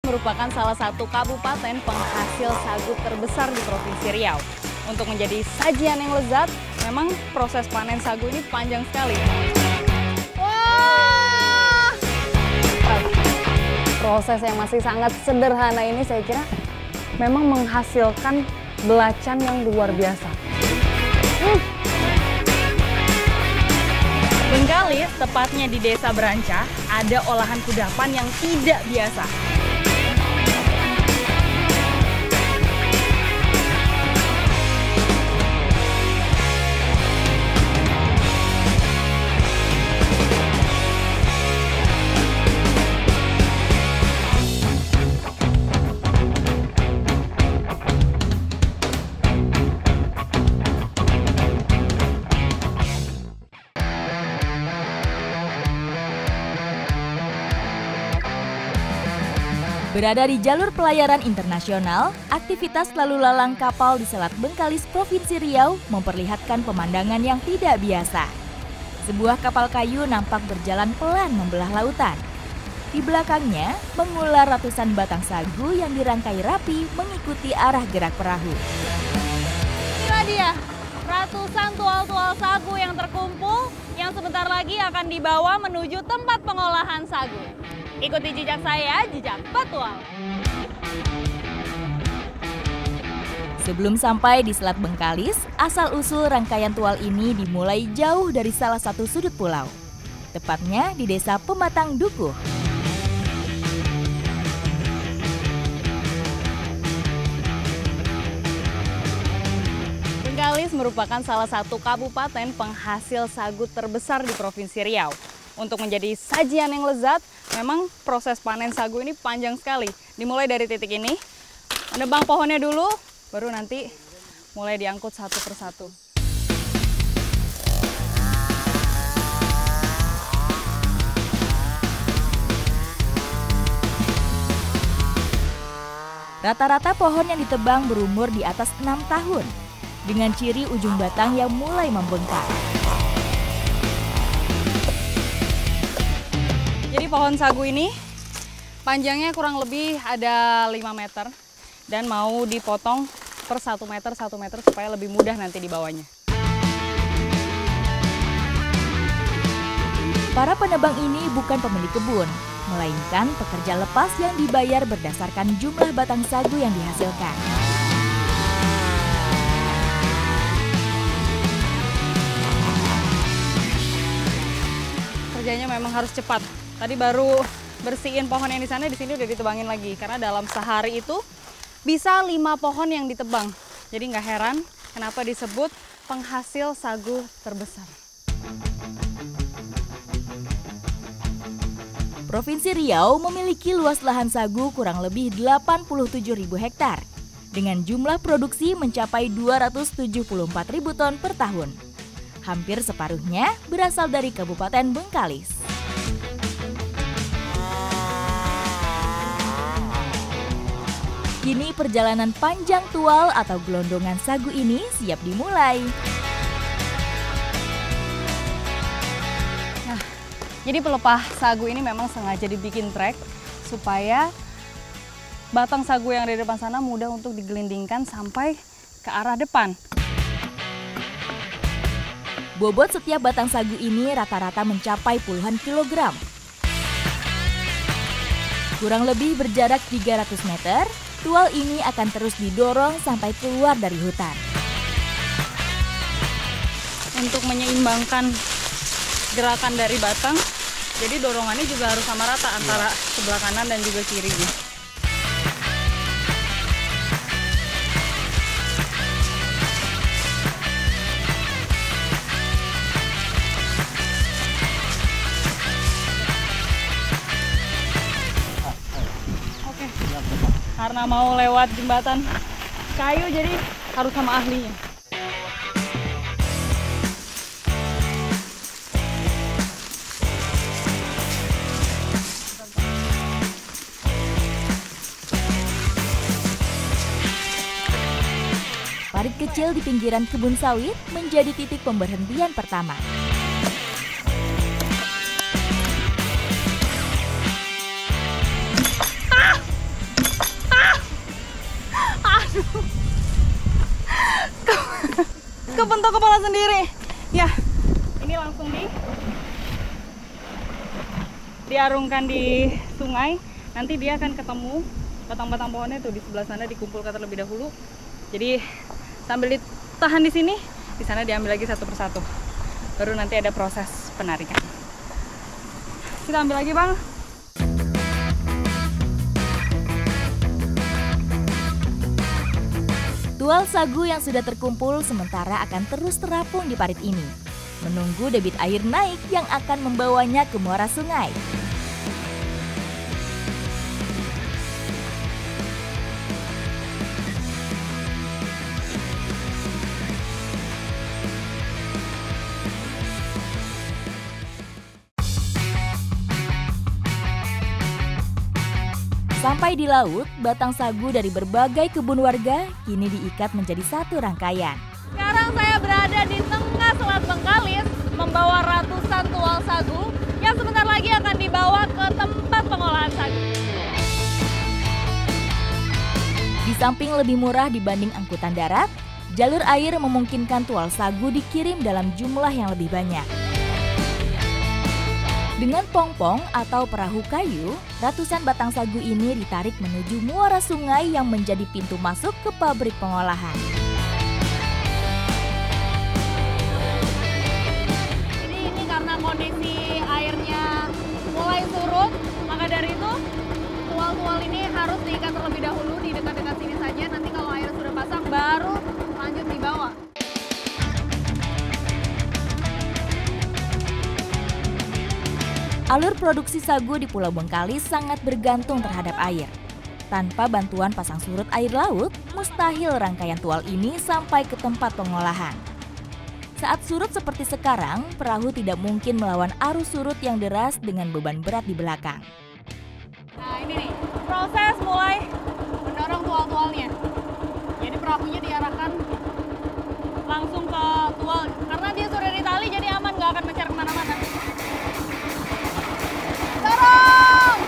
merupakan salah satu kabupaten penghasil sagu terbesar di Provinsi Riau. Untuk menjadi sajian yang lezat, memang proses panen sagu ini panjang sekali. Wah! Proses yang masih sangat sederhana ini saya kira memang menghasilkan belacan yang luar biasa. Bengkalis, tepatnya di Desa Brancah, ada olahan kudapan yang tidak biasa. Berada di jalur pelayaran internasional, aktivitas lalu lalang kapal di Selat Bengkalis, Provinsi Riau memperlihatkan pemandangan yang tidak biasa. Sebuah kapal kayu nampak berjalan pelan membelah lautan. Di belakangnya, mengular ratusan batang sagu yang dirangkai rapi mengikuti arah gerak perahu. Inilah dia, ratusan tual-tual sagu yang terkumpul yang sebentar lagi akan dibawa menuju tempat pengolahan sagu. Ikuti jejak saya, jejak petual. Sebelum sampai di Selat Bengkalis, asal-usul rangkaian tual ini dimulai jauh dari salah satu sudut pulau. Tepatnya di Desa Pematang Dukuh. Bengkalis merupakan salah satu kabupaten penghasil sagu terbesar di Provinsi Riau. Untuk menjadi sajian yang lezat, memang proses panen sagu ini panjang sekali. Dimulai dari titik ini, menebang pohonnya dulu, baru nanti mulai diangkut satu persatu. Rata-rata pohon yang ditebang berumur di atas 6 tahun, dengan ciri ujung batang yang mulai membengkak. Jadi pohon sagu ini panjangnya kurang lebih ada 5 meter dan mau dipotong per 1 meter supaya lebih mudah nanti dibawanya. Para penebang ini bukan pemilik kebun, melainkan pekerja lepas yang dibayar berdasarkan jumlah batang sagu yang dihasilkan. Kerjanya memang harus cepat. Tadi baru bersihin pohon yang di sana, di sini udah ditebangin lagi. Karena dalam sehari itu bisa 5 pohon yang ditebang. Jadi nggak heran kenapa disebut penghasil sagu terbesar. Provinsi Riau memiliki luas lahan sagu kurang lebih 87.000 hektar. Dengan jumlah produksi mencapai 274.000 ton per tahun. Hampir separuhnya berasal dari Kabupaten Bengkalis. Kini perjalanan panjang tual atau gelondongan sagu ini siap dimulai. Nah, jadi pelepah sagu ini memang sengaja dibikin trek supaya batang sagu yang ada di depan sana mudah untuk digelindingkan sampai ke arah depan. Bobot setiap batang sagu ini rata-rata mencapai puluhan kilogram. Kurang lebih berjarak 300 meter, tual ini akan terus didorong sampai keluar dari hutan. Untuk menyeimbangkan gerakan dari batang, jadi dorongannya juga harus sama rata antara sebelah kanan dan juga kirinya. Karena mau lewat jembatan kayu, jadi harus sama ahlinya. Parit kecil di pinggiran kebun sawit menjadi titik pemberhentian pertama. kepentok kepala sendiri. Ya, ini langsung diarungkan di sungai. Nanti dia akan ketemu batang-batang pohonnya tuh di sebelah sana, dikumpulkan terlebih dahulu. Jadi sambil ditahan di sini, di sana diambil lagi satu persatu. Baru nanti ada proses penarikan. Kita ambil lagi, Bang. Tual sagu yang sudah terkumpul sementara akan terus terapung di parit ini, menunggu debit air naik yang akan membawanya ke muara sungai. Sampai di laut, batang sagu dari berbagai kebun warga kini diikat menjadi satu rangkaian. Sekarang saya berada di tengah Selat Bengkalis membawa ratusan tual sagu yang sebentar lagi akan dibawa ke tempat pengolahan sagu. Di samping lebih murah dibanding angkutan darat, jalur air memungkinkan tual sagu dikirim dalam jumlah yang lebih banyak. Dengan pongpong atau perahu kayu, ratusan batang sagu ini ditarik menuju muara sungai yang menjadi pintu masuk ke pabrik pengolahan. Ini karena kondisi airnya mulai surut, maka dari itu tual-tual ini harus diikat terlebih dahulu di dekat-dekat sini saja. Nanti kalau air sudah pasang baru lanjut dibawa. Alur produksi sagu di Pulau Bengkalis sangat bergantung terhadap air. Tanpa bantuan pasang surut air laut, mustahil rangkaian tual ini sampai ke tempat pengolahan. Saat surut seperti sekarang, perahu tidak mungkin melawan arus surut yang deras dengan beban berat di belakang. Nah ini nih, proses mulai mendorong tual-tualnya. Jadi perahunya diarahkan langsung ke tual. Karena dia sudah ditali jadi aman, nggak akan mencar kemana-mana. Dorong!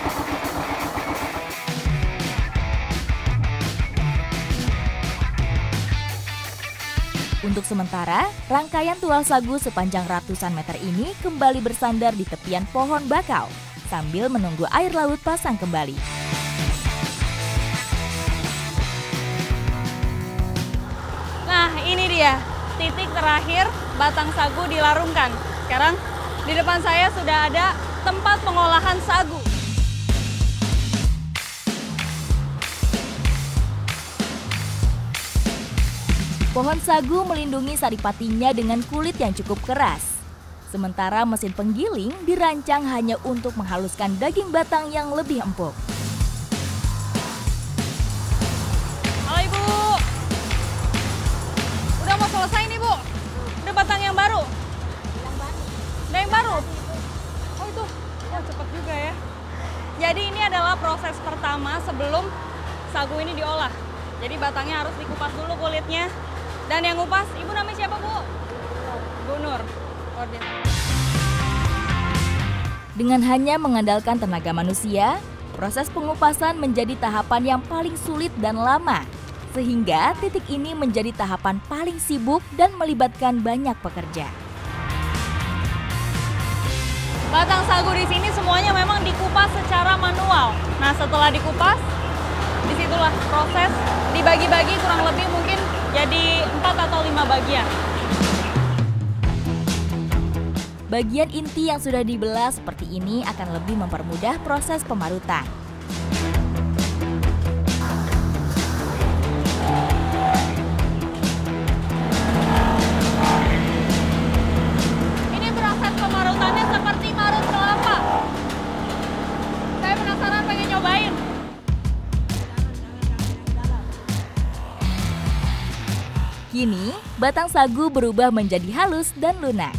Untuk sementara, rangkaian tual sagu sepanjang ratusan meter ini kembali bersandar di tepian pohon bakau sambil menunggu air laut pasang kembali. Nah ini dia, titik terakhir batang sagu dilarungkan. Sekarang di depan saya sudah ada tempat pengolahan sagu. Pohon sagu melindungi saripatinya dengan kulit yang cukup keras. Sementara mesin penggiling dirancang hanya untuk menghaluskan daging batang yang lebih empuk. Halo Ibu. Udah mau selesai nih Bu? Udah batang yang baru? Udah yang baru? Oh itu, oh cepet juga ya. Jadi ini adalah proses pertama sebelum sagu ini diolah. Jadi batangnya harus dikupas dulu kulitnya. Dan yang ngupas, Ibu namanya siapa Bu? Bu Nur. Dengan hanya mengandalkan tenaga manusia, proses pengupasan menjadi tahapan yang paling sulit dan lama. Sehingga titik ini menjadi tahapan paling sibuk dan melibatkan banyak pekerja. Batang sagu di sini semuanya memang dikupas secara manual. Nah setelah dikupas, disitulah proses dibagi-bagi kurang lebih mungkin jadi 4 atau 5 bagian. Bagian inti yang sudah dibelah seperti ini akan lebih mempermudah proses pemarutan. Ini proses pemarutannya seperti marut kelapa. Saya penasaran pengen nyobain. Kini, batang sagu berubah menjadi halus dan lunak.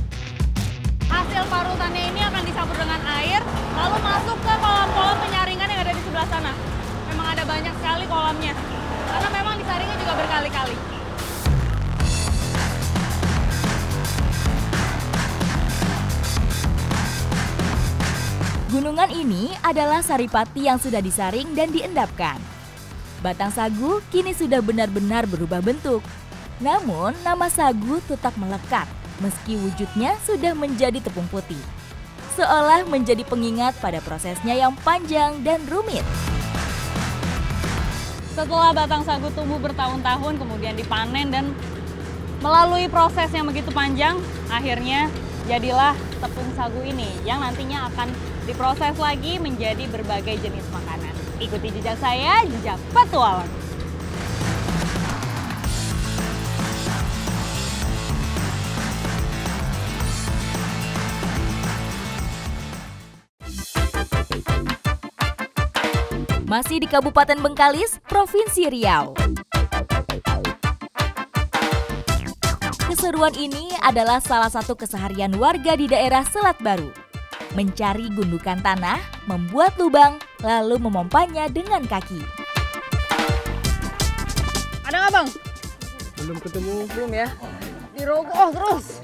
Hasil parutannya ini akan dicampur dengan air, lalu masuk ke kolam-kolam penyaringan yang ada di sebelah sana. Memang ada banyak sekali kolamnya, karena memang disaringnya juga berkali-kali. Gunungan ini adalah saripati yang sudah disaring dan diendapkan. Batang sagu kini sudah benar-benar berubah bentuk. Namun, nama sagu tetap melekat meski wujudnya sudah menjadi tepung putih. Seolah menjadi pengingat pada prosesnya yang panjang dan rumit. Setelah batang sagu tumbuh bertahun-tahun kemudian dipanen dan melalui proses yang begitu panjang, akhirnya jadilah tepung sagu ini yang nantinya akan diproses lagi menjadi berbagai jenis makanan. Ikuti jejak saya, jejak petualang. Masih di Kabupaten Bengkalis, Provinsi Riau. Keseruan ini adalah salah satu keseharian warga di daerah Selat Baru. Mencari gundukan tanah, membuat lubang, lalu memompanya dengan kaki. Ada nggak, Bang? Belum ketemu. Belum ya? Dirogoh terus.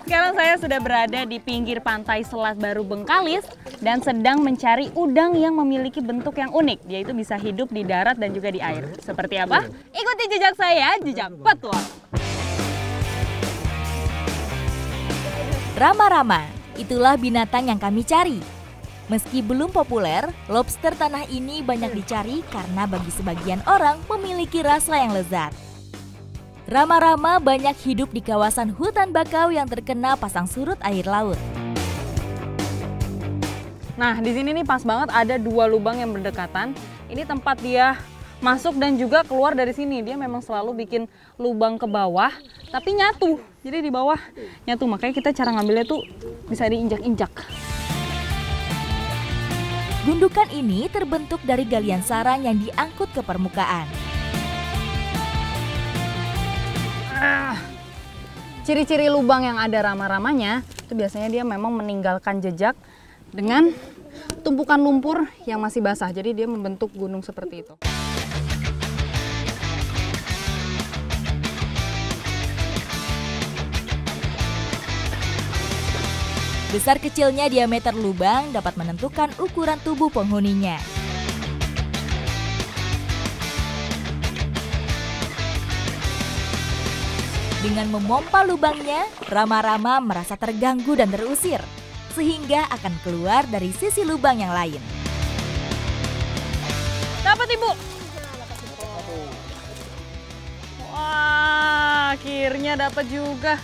Sekarang saya sudah berada di pinggir pantai Selat Baru Bengkalis dan sedang mencari udang yang memiliki bentuk yang unik. Dia itu bisa hidup di darat dan juga di air. Seperti apa? Ikuti jejak saya, jejak petualang. Rama-rama, itulah binatang yang kami cari. Meski belum populer, lobster tanah ini banyak dicari karena bagi sebagian orang memiliki rasa yang lezat. Rama-rama banyak hidup di kawasan hutan bakau yang terkena pasang surut air laut. Nah, di sini nih pas banget ada dua lubang yang berdekatan. Ini tempat dia masuk dan juga keluar dari sini. Dia memang selalu bikin lubang ke bawah, tapi nyatu. Jadi di bawah nyatu, makanya kita cara ngambilnya tuh bisa diinjak-injak. Gundukan ini terbentuk dari galian sarang yang diangkut ke permukaan. Ciri-ciri lubang yang ada rama-ramanya itu biasanya dia memang meninggalkan jejak dengan tumpukan lumpur yang masih basah. Jadi dia membentuk gunung seperti itu. Besar kecilnya diameter lubang dapat menentukan ukuran tubuh penghuninya. Dengan memompa lubangnya, rama-rama merasa terganggu dan terusir, sehingga akan keluar dari sisi lubang yang lain. Dapat, Ibu. Wah, akhirnya dapat juga.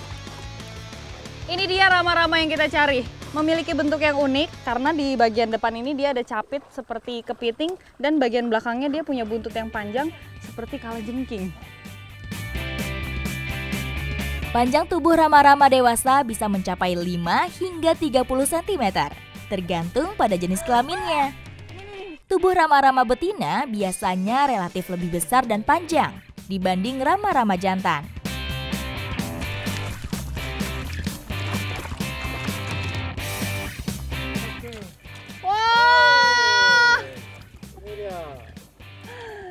Ini dia rama-rama yang kita cari. Memiliki bentuk yang unik karena di bagian depan ini dia ada capit seperti kepiting dan bagian belakangnya dia punya buntut yang panjang seperti kalajengking. Panjang tubuh rama-rama dewasa bisa mencapai 5 hingga 30 cm, tergantung pada jenis kelaminnya. Tubuh rama-rama betina biasanya relatif lebih besar dan panjang dibanding rama-rama jantan. Wah!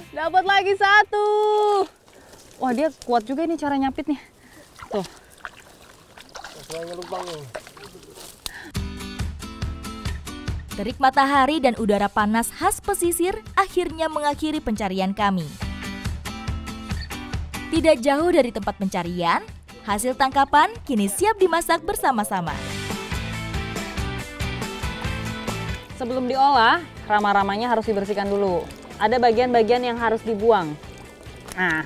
Dapat lagi satu. Wah, dia kuat juga ini cara nyapitnya. Tuh. Terik matahari dan udara panas khas pesisir akhirnya mengakhiri pencarian kami. Tidak jauh dari tempat pencarian, hasil tangkapan kini siap dimasak bersama-sama. Sebelum diolah, rama-ramanya harus dibersihkan dulu. Ada bagian-bagian yang harus dibuang. Nah,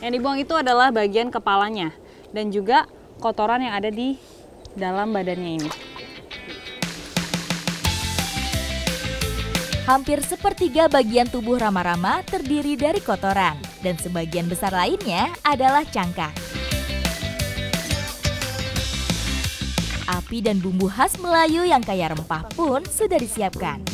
yang dibuang itu adalah bagian kepalanya dan juga kotoran yang ada di dalam badannya ini. Hampir sepertiga bagian tubuh rama-rama terdiri dari kotoran dan sebagian besar lainnya adalah cangkang. Api dan bumbu khas Melayu yang kaya rempah pun sudah disiapkan.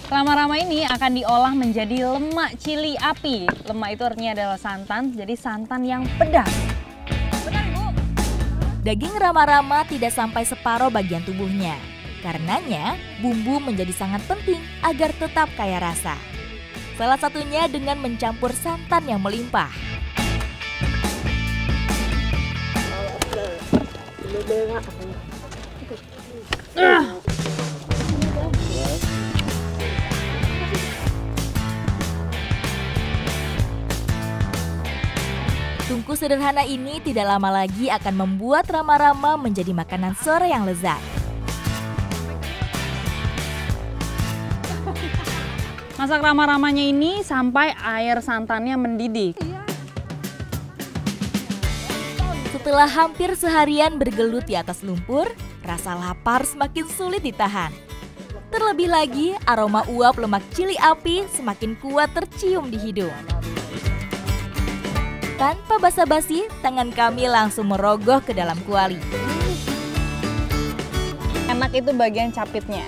Rama-rama ini akan diolah menjadi lemak cili api. Lemak itu artinya adalah santan, jadi santan yang pedas. Benar, Bu. Daging rama-rama tidak sampai separuh bagian tubuhnya. Karenanya, bumbu menjadi sangat penting agar tetap kaya rasa. Salah satunya dengan mencampur santan yang melimpah. Tungku sederhana ini tidak lama lagi akan membuat rama-rama menjadi makanan sore yang lezat. Masak rama-ramanya ini sampai air santannya mendidih. Setelah hampir seharian bergelut di atas lumpur, rasa lapar semakin sulit ditahan. Terlebih lagi, aroma uap lemak cili api semakin kuat tercium di hidung. Tanpa basa-basi, tangan kami langsung merogoh ke dalam kuali. Enak itu bagian capitnya.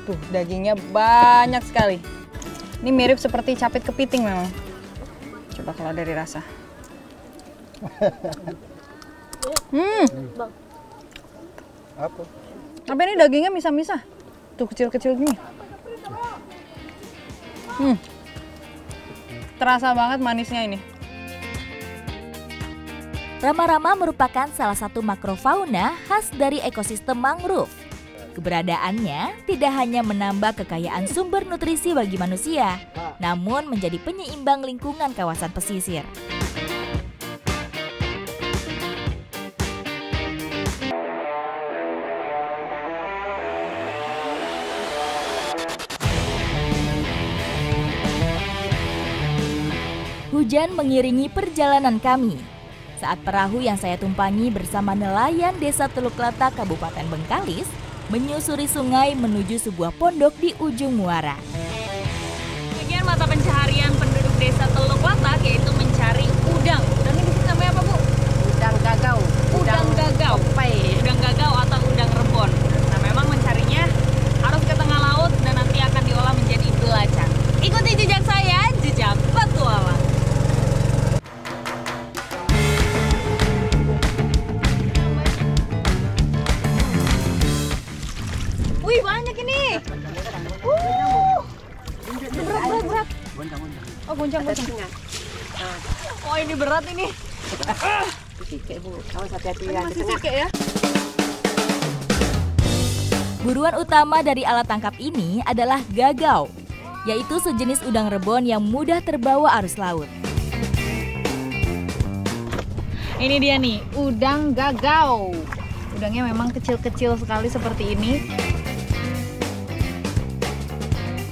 Tuh, dagingnya banyak sekali. Ini mirip seperti capit kepiting memang. Coba kalau dari rasa. Apa? Tapi ini dagingnya misah-misah. Tuh kecil-kecil gini. Terasa banget manisnya ini. Rama-rama merupakan salah satu makrofauna khas dari ekosistem mangrove. Keberadaannya tidak hanya menambah kekayaan sumber nutrisi bagi manusia, namun menjadi penyeimbang lingkungan kawasan pesisir. Hujan mengiringi perjalanan kami. Saat perahu yang saya tumpangi bersama nelayan Desa Teluk Lata, Kabupaten Bengkalis, menyusuri sungai menuju sebuah pondok di ujung muara. Bagian mata pencaharian penduduk Desa Teluk Lata yaitu mencari udang. Udang ini disini namanya apa, Bu? Udang gagau. Udang gagau. Udang gagau atau udang rebon. Nah, memang mencarinya harus ke tengah laut dan nanti akan diolah menjadi belacan. Ikuti jejak saya, jejak petualang. Wih, banyak ini. Berat. Oh, goncang. Oh, ini berat ini. Sikit, Bu. Awas hati-hati ya. Masih sikit ya. Buruan utama dari alat tangkap ini adalah gagau, yaitu sejenis udang rebon yang mudah terbawa arus laut. Ini dia nih, udang gagau. Udangnya memang kecil-kecil sekali seperti ini.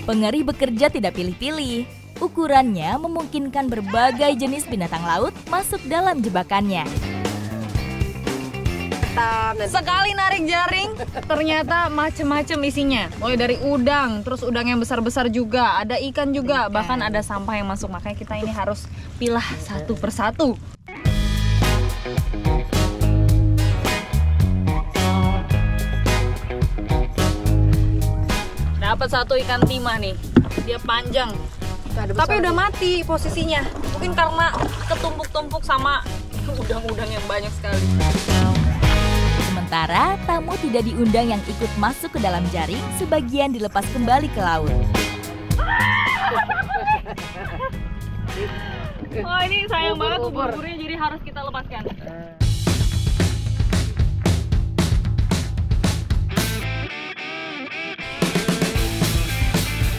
Pengeri bekerja tidak pilih-pilih. Ukurannya memungkinkan berbagai jenis binatang laut masuk dalam jebakannya. Sekali narik jaring, ternyata macem-macem isinya. Mulai dari udang, terus udang yang besar-besar juga, ada ikan juga, bahkan ada sampah yang masuk. Makanya kita ini harus pilah satu persatu. Dapat satu ikan timah nih, dia panjang. Tapi udah mati posisinya. Mungkin karena ketumpuk-tumpuk sama udang-udang yang banyak sekali. Sementara tamu tidak diundang yang ikut masuk ke dalam jaring, sebagian dilepas kembali ke laut. Oh, ini sayang banget ubur-uburnya, jadi harus kita lepaskan.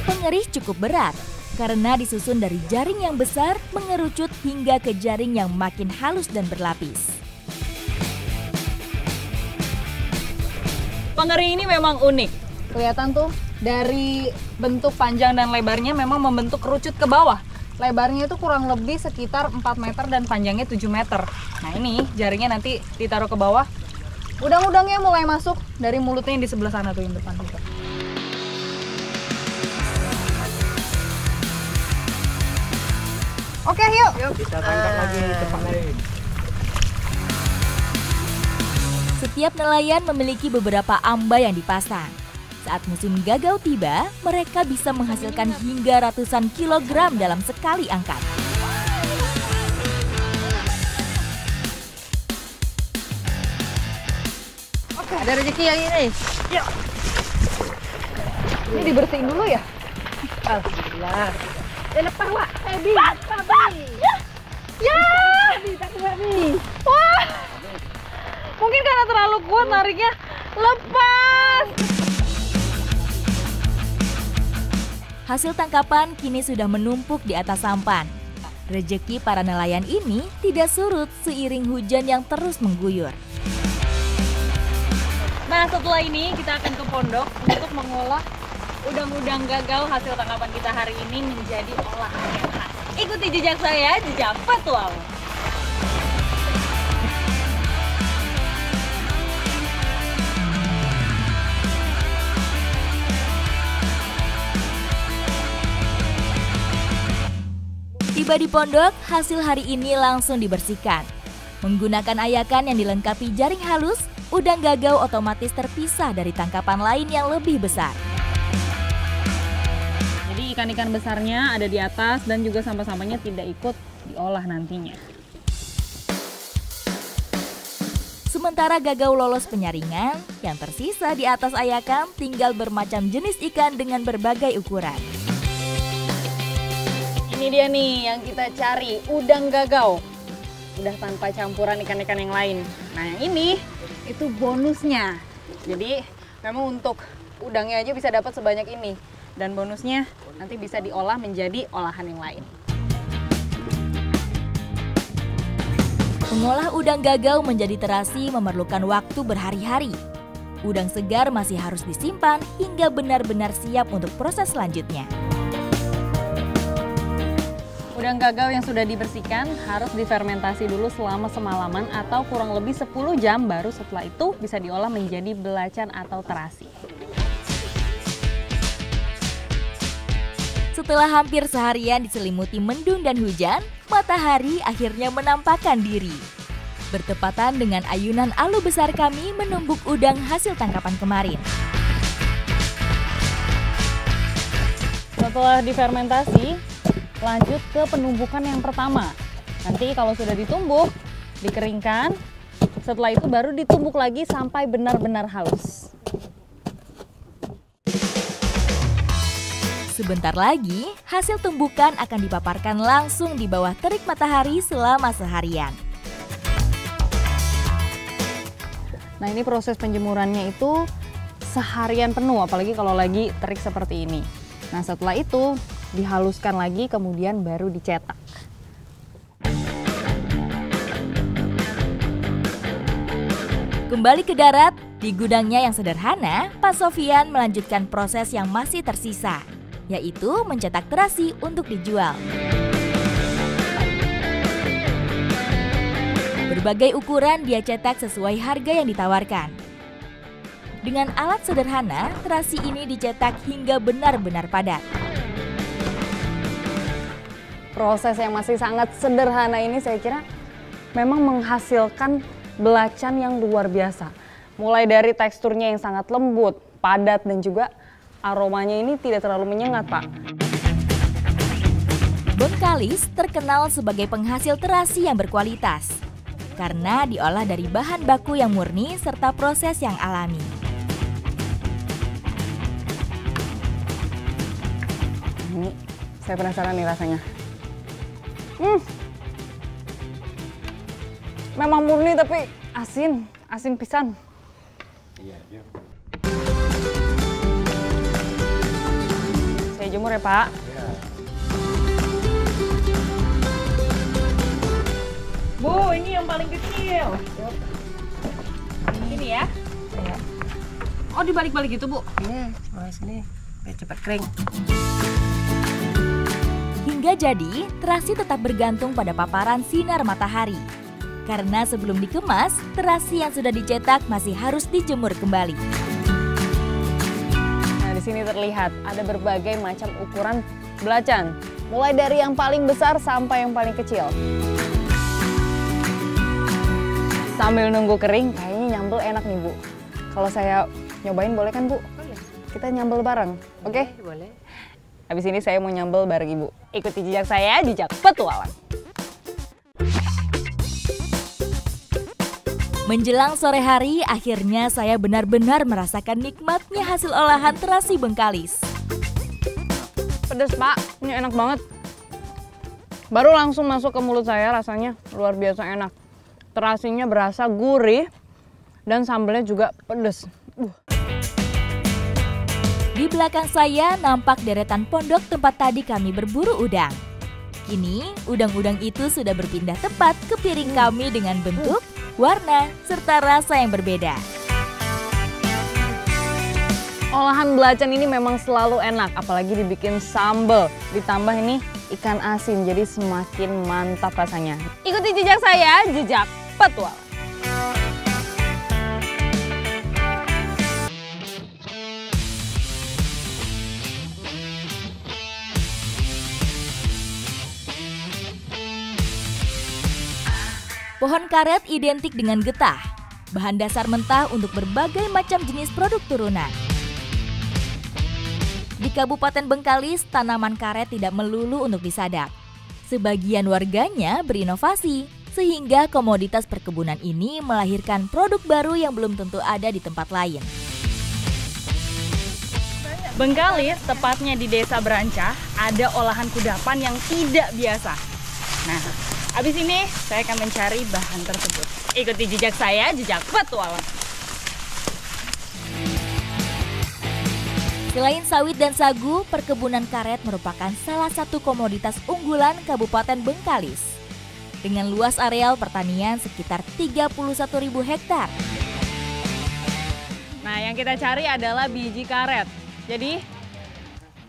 Pengerih cukup berat karena disusun dari jaring yang besar mengerucut hingga ke jaring yang makin halus dan berlapis. Pengerih ini memang unik. Kelihatan tuh dari bentuk panjang dan lebarnya memang membentuk kerucut ke bawah. Lebarnya itu kurang lebih sekitar 4 meter dan panjangnya 7 meter. Nah, ini jaringnya nanti ditaruh ke bawah. Udang-udangnya mulai masuk dari mulutnya yang di sebelah sana tuh yang depan itu. Oke, yuk. Kita tangkap lagi tempat lain. Setiap nelayan memiliki beberapa amba yang dipasang. Saat musim gagau tiba, mereka bisa menghasilkan hingga ratusan kilogram dalam sekali angkat. Oke, ada rezeki yang ini. Yuk. Ini dibersihin dulu ya? Alhamdulillah. Lepas, Wak. Baby. Ya! Baby. Wah! Mungkin karena terlalu kuat nariknya, lepas! Hasil tangkapan kini sudah menumpuk di atas sampan. Rezeki para nelayan ini tidak surut seiring hujan yang terus mengguyur. Nah, setelah ini kita akan ke pondok untuk mengolah udang-udang gagal hasil tangkapan kita hari ini menjadi olahan yang khas. Ikuti jejak saya, jejak petualang. Tiba di pondok, hasil hari ini langsung dibersihkan. Menggunakan ayakan yang dilengkapi jaring halus, udang gagau otomatis terpisah dari tangkapan lain yang lebih besar. Jadi ikan-ikan besarnya ada di atas dan juga sampah-sampahnya tidak ikut diolah nantinya. Sementara gagau lolos penyaringan, yang tersisa di atas ayakan tinggal bermacam jenis ikan dengan berbagai ukuran. Ini dia nih yang kita cari, udang gagau. Udah tanpa campuran ikan-ikan yang lain. Nah yang ini, itu bonusnya. Jadi memang untuk udangnya aja bisa dapat sebanyak ini. Dan bonusnya nanti bisa diolah menjadi olahan yang lain. Mengolah udang gagau menjadi terasi memerlukan waktu berhari-hari. Udang segar masih harus disimpan hingga benar-benar siap untuk proses selanjutnya. Udang gagau yang sudah dibersihkan harus difermentasi dulu selama semalaman atau kurang lebih 10 jam, baru setelah itu bisa diolah menjadi belacan atau terasi. Setelah hampir seharian diselimuti mendung dan hujan, matahari akhirnya menampakkan diri. Bertepatan dengan ayunan alu besar kami menumbuk udang hasil tangkapan kemarin. Setelah difermentasi, lanjut ke penumbukan yang pertama. Nanti kalau sudah ditumbuk, dikeringkan. Setelah itu baru ditumbuk lagi sampai benar-benar halus. Sebentar lagi, hasil tumbukan akan dipaparkan langsung di bawah terik matahari selama seharian. Nah ini proses penjemurannya itu seharian penuh, apalagi kalau lagi terik seperti ini. Nah setelah itu dihaluskan lagi, kemudian baru dicetak. Kembali ke darat, di gudangnya yang sederhana, Pak Sofian melanjutkan proses yang masih tersisa, yaitu mencetak terasi untuk dijual. Berbagai ukuran dia cetak sesuai harga yang ditawarkan. Dengan alat sederhana, terasi ini dicetak hingga benar-benar padat. Proses yang masih sangat sederhana ini saya kira memang menghasilkan belacan yang luar biasa. Mulai dari teksturnya yang sangat lembut, padat, dan juga aromanya ini tidak terlalu menyengat, Pak. Bengkalis terkenal sebagai penghasil terasi yang berkualitas karena diolah dari bahan baku yang murni serta proses yang alami. Ini saya penasaran nih rasanya. Memang murni tapi asin pisan. Iya. Saya jemur ya, Pak. Iya. Bu, ini yang paling kecil. Ini ya? Iya. Oh, dibalik-balik gitu, Bu? Iya, mulai sini biar cepat kering. Hingga jadi, terasi tetap bergantung pada paparan sinar matahari. Karena sebelum dikemas, terasi yang sudah dicetak masih harus dijemur kembali. Nah, di sini terlihat ada berbagai macam ukuran belacan. Mulai dari yang paling besar sampai yang paling kecil. Sambil nunggu kering, kayaknya nyambel enak nih, Bu. Kalau saya nyobain boleh kan, Bu? Boleh. Kita nyambel bareng, oke? Boleh. Habis ini saya mau nyambel bareng Ibu. Ikuti jejak saya, jejak petualang. Menjelang sore hari, akhirnya saya benar-benar merasakan nikmatnya hasil olahan terasi Bengkalis. Pedes, Pak. Ini enak banget. Baru langsung masuk ke mulut saya, rasanya luar biasa enak. Terasinya berasa gurih dan sambelnya juga pedes. Di belakang saya nampak deretan pondok tempat tadi kami berburu udang. Kini, udang-udang itu sudah berpindah tepat ke piring kami dengan bentuk, warna, serta rasa yang berbeda. Olahan belacan ini memang selalu enak, apalagi dibikin sambal. Ditambah ini ikan asin, jadi semakin mantap rasanya. Ikuti jejak saya, jejak petualang. Pohon karet identik dengan getah, bahan dasar mentah untuk berbagai macam jenis produk turunan. Di Kabupaten Bengkalis, tanaman karet tidak melulu untuk disadap. Sebagian warganya berinovasi, sehingga komoditas perkebunan ini melahirkan produk baru yang belum tentu ada di tempat lain. Bengkalis, tepatnya di Desa Berancah, ada olahan kudapan yang tidak biasa. Nah, habis ini saya akan mencari bahan tersebut. Ikuti jejak saya, jejak petualang. Selain sawit dan sagu, perkebunan karet merupakan salah satu komoditas unggulan Kabupaten Bengkalis. Dengan luas areal pertanian sekitar 31.000 hektar. Nah, yang kita cari adalah biji karet. Jadi,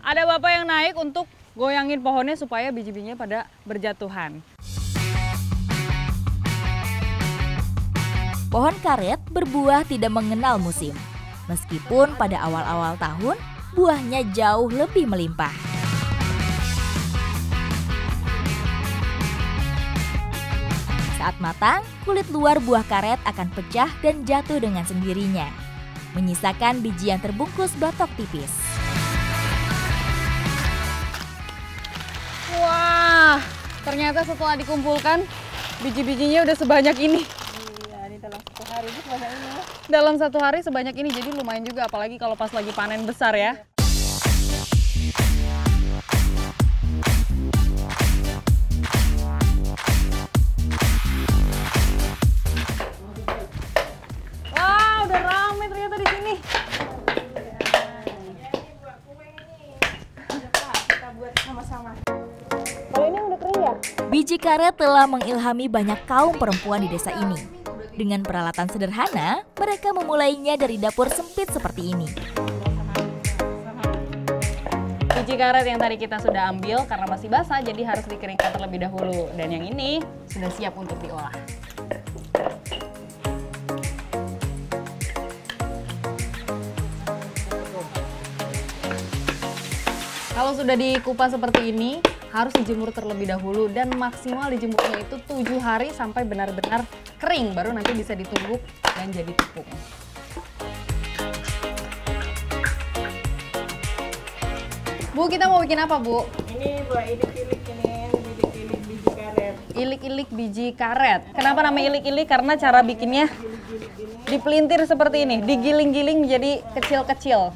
ada bapak yang naik untuk goyangin pohonnya supaya biji-bijinya pada berjatuhan. Pohon karet berbuah tidak mengenal musim. Meskipun pada awal-awal tahun, buahnya jauh lebih melimpah. Saat matang, kulit luar buah karet akan pecah dan jatuh dengan sendirinya, menyisakan biji yang terbungkus batok tipis. Wah, ternyata setelah dikumpulkan, biji-bijinya udah sebanyak ini. Dalam satu hari itu sebanyak ini. Dalam satu hari sebanyak ini, jadi lumayan juga, apalagi kalau pas lagi panen besar ya. Wah, udah rame ternyata di sini. Kita buat sama-sama. Kalau ini udah kering ya? Biji karet telah mengilhami banyak kaum perempuan di desa ini. Dengan peralatan sederhana, mereka memulainya dari dapur sempit seperti ini. Biji karet yang tadi kita sudah ambil karena masih basah, jadi harus dikeringkan terlebih dahulu. Dan yang ini sudah siap untuk diolah. Kalau sudah dikupas seperti ini, harus dijemur terlebih dahulu dan maksimal dijemurnya itu 7 hari sampai benar-benar kering, baru nanti bisa ditumbuk dan jadi tepung. Bu, kita mau bikin apa, Bu? Ini buat ilik-ilik ini, ilik-ilik biji karet. Ilik-ilik biji karet. Kenapa namanya ilik-ilik? Karena cara bikinnya dipelintir seperti ini, digiling-giling menjadi kecil-kecil.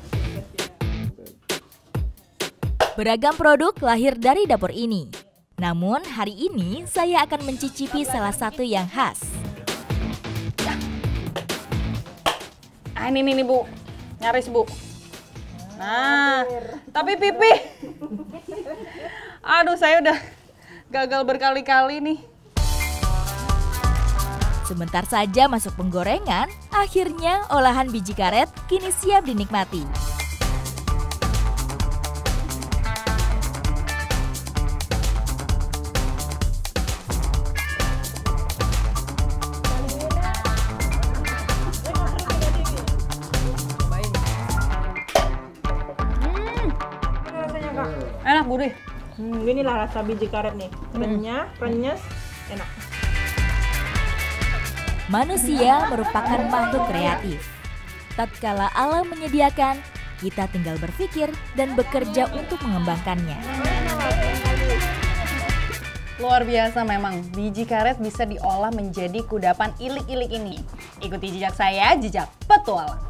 Beragam produk lahir dari dapur ini. Namun hari ini saya akan mencicipi salah satu yang khas. Ah, ini nih Bu, nyaris Bu. Nah, tapi pipih. Aduh, saya udah gagal berkali-kali nih. Sebentar saja masuk penggorengan, akhirnya olahan biji karet kini siap dinikmati. Enak, Bu. Inilah rasa biji karet nih. Renyah, renyes, enak. Manusia merupakan makhluk kreatif. Tatkala alam menyediakan, kita tinggal berpikir dan bekerja untuk mengembangkannya. Luar biasa memang, biji karet bisa diolah menjadi kudapan ilik-ilik ini. Ikuti jejak saya, jejak petualang.